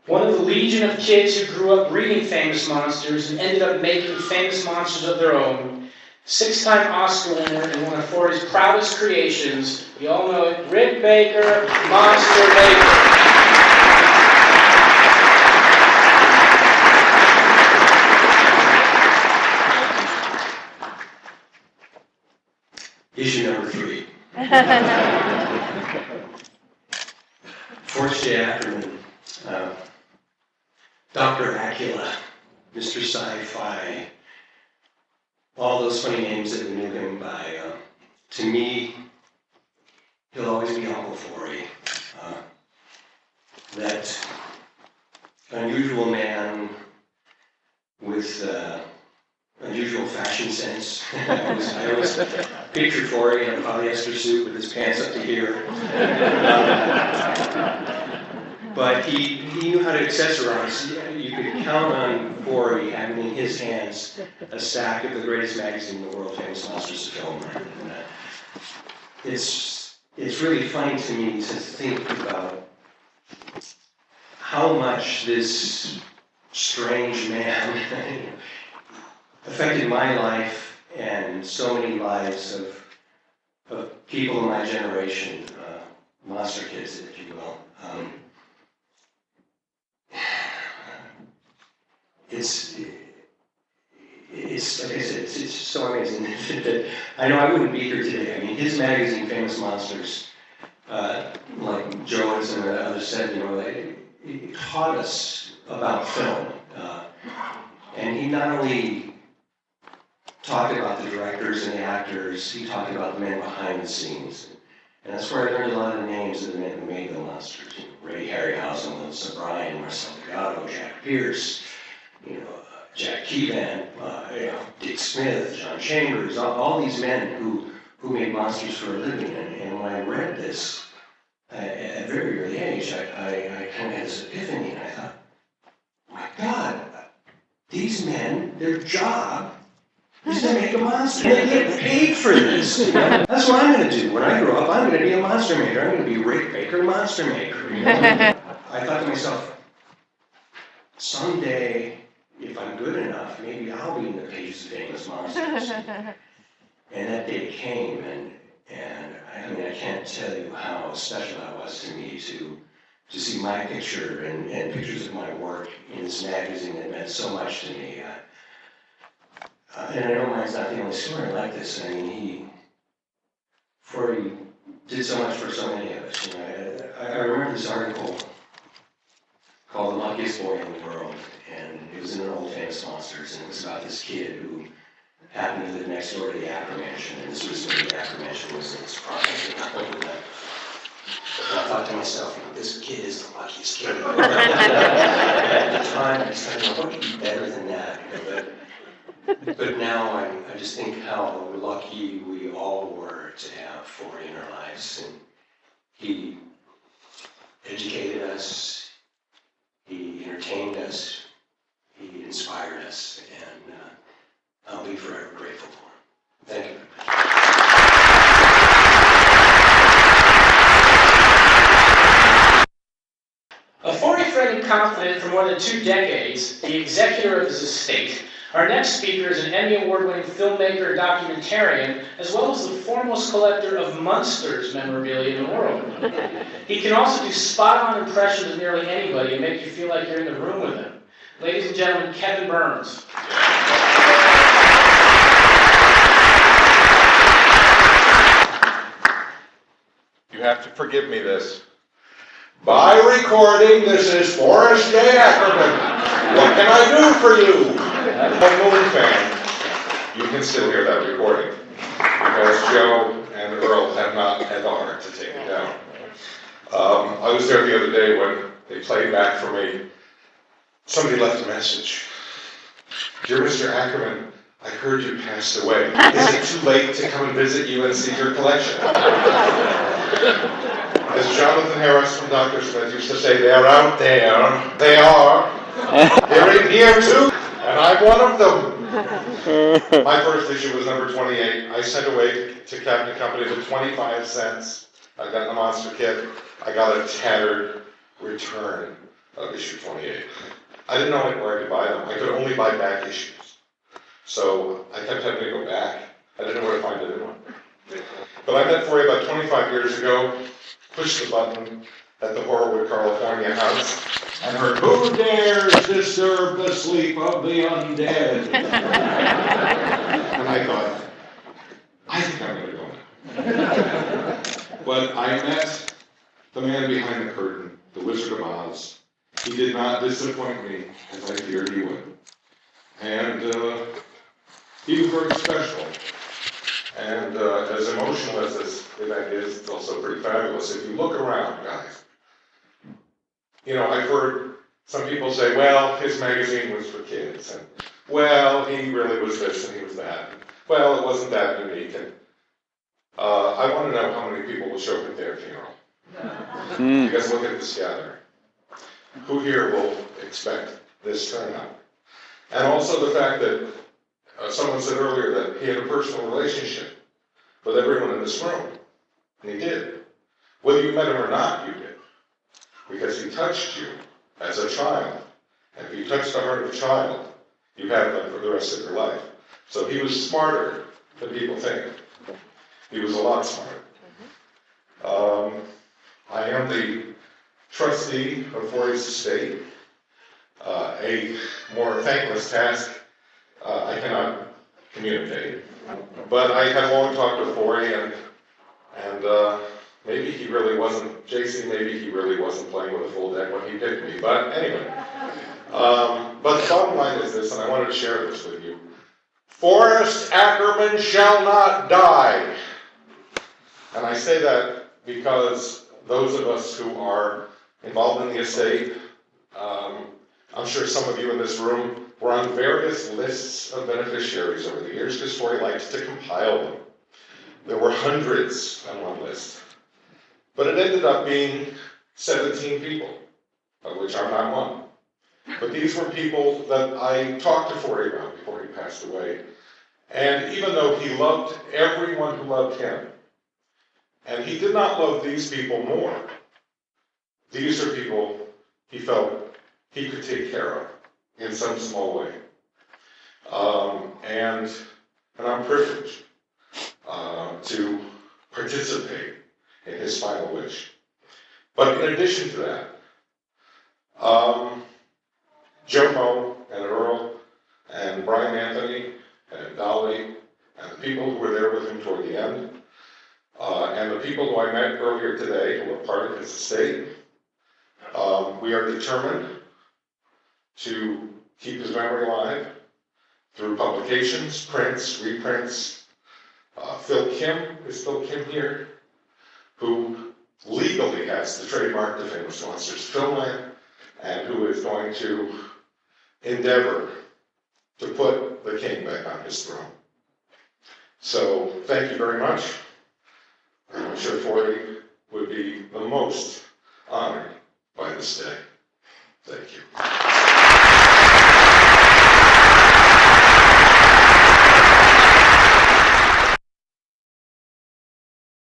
One of the legion of kids who grew up reading Famous Monsters and ended up making famous monsters of their own. 6-time Oscar winner and one of Forey's proudest creations. We all know it, Rick Baker, Monster Baker. Issue number 3. Forrest J. Ackerman, Dr. Acula, Mr. Sci-Fi, all those funny names that we knew him by. To me, he'll always be Uncle Forey. That unusual man with unusual fashion sense. I always picture Forey in a polyester suit with his pants up to here. But he knew how to accessorize. You could count on Forey having in his hands a stack of the greatest magazine in the world, Famous Monsters of Film. And, it's really funny to me to think about how much this strange man affected my life and so many lives of people in my generation, monster kids, if you will. It's like I said, it's so amazing that I know I wouldn't be here today. I mean, his magazine, Famous Monsters, like Joe and some of the others said, it taught us about film. And he not only talked about the directors and the actors, he talked about the men behind the scenes. And that's where I learned a lot of the names of the men who made the monsters. Ray Harryhausen, Melissa Bryan, Marcel Delgado, Jack Pierce, Jack Keevan, Dick Smith, John Chambers, all these men who made monsters for a living. And when I read this at a very early age, I kind of had this epiphany, and I thought, my God, these men, their job is to make a monster. They get paid for this. That's what I'm going to do. When I grow up, I'm going to be a monster maker. I'm going to be Rick Baker, monster maker. I thought to myself, someday, if I'm good enough, maybe I'll be in the pages of Famous Monsters. And that day came, and I can't tell you how special that was to me to see my picture and pictures of my work in this magazine that meant so much to me. And I know mine's not the only story like this. I mean, Forey did so much for so many of us. I remember this article called The Luckiest Boy in the World, and it was in an old Famous Monsters, and it was about this kid who happened to live next door to the Acker Mansion, and this was when the Acker Mansion was in its prime. And I thought to myself, this kid is the luckiest kid in the world. At the time, I was thinking, what could be better than that? But now I just think how lucky we all were to have Forey in our lives. And he educated us, he entertained us, he inspired us, and I'll be forever grateful for him. Thank you. A Forey friend and confidant for more than 2 decades, the executor of his estate, our next speaker is an Emmy Award-winning filmmaker and documentarian, as well as the foremost collector of Munsters memorabilia in the world. He can also do spot-on impressions of nearly anybody and make you feel like you're in the room with him. Ladies and gentlemen, Kevin Burns. You have to forgive me this. By recording, this is Forrest J. Ackerman. What can I do for you? A Moon fan. You can still hear that recording because Joe and Earl have not had the heart to take it down. I was there the other day when they played back for me. Somebody left a message. Dear Mr. Ackerman, I heard you passed away. Is it too late to come and visit you and see your collection? As Jonathan Harris from Dr. Smith used to say, they're out there. They are. They're in here too. And I'm one of them. My first issue was number 28. I sent away to Cabinet Company with 25 cents. I got the monster kit. I got a tattered return. of issue 28. I didn't know where I could buy them. I could only buy back issues. So I kept having to go back. I didn't know where to find a new one. But I met Forey about 25 years ago, pushed the button at the Horwood, California house, and heard, "Who dares disturb the sleep of the undead?" And I thought, I think I'm going to go now. But I met the man behind the curtain, the Wizard of Oz. He did not disappoint me, as I feared he would. And he was very special. And as emotional as this event is, it's also pretty fabulous. If you look around, guys, you know, I've heard some people say, well, his magazine was for kids, and well, he really was this and he was that. Well, it wasn't that unique. And I want to know how many people will show up at their funeral. You guys look at this gathering. Who here will expect this turnout? And also the fact that someone said earlier that he had a personal relationship with everyone in this room. And he did. Whether you met him or not, you did. Because he touched you as a child. And if you touched the heart of a child, you have that for the rest of your life. So he was smarter than people think. He was a lot smarter. I am the trustee of Forey's estate. A more thankless task I cannot communicate. But I have long talked with Forey, and maybe he really wasn't, JC, maybe he really wasn't playing with a full deck when he picked me. But anyway, but the bottom line is this, and I wanted to share this with you. Forrest Ackerman shall not die. And I say that because those of us who are involved in the estate, I'm sure some of you in this room were on various lists of beneficiaries over the years because Forey likes to compile them. There were hundreds on one list. But it ended up being 17 people, of which I'm not one. But these were people that I talked to Forey about before he passed away. And even though he loved everyone who loved him, and he did not love these people more, these are people he felt he could take care of in some small way. And I'm privileged to participate in his final wish. But in addition to that, Joe Moe and Earl and Brian Anthony and Dolly and the people who were there with him toward the end, and the people who I met earlier today who are part of his estate, we are determined to keep his memory alive through publications, prints, reprints. Phil Kim, is Phil Kim here? Who legally has the trademark to Famous Monsters Filmland, and who is going to endeavor to put the king back on his throne. So thank you very much. I'm sure Forey would be the most honored by this day. Thank you.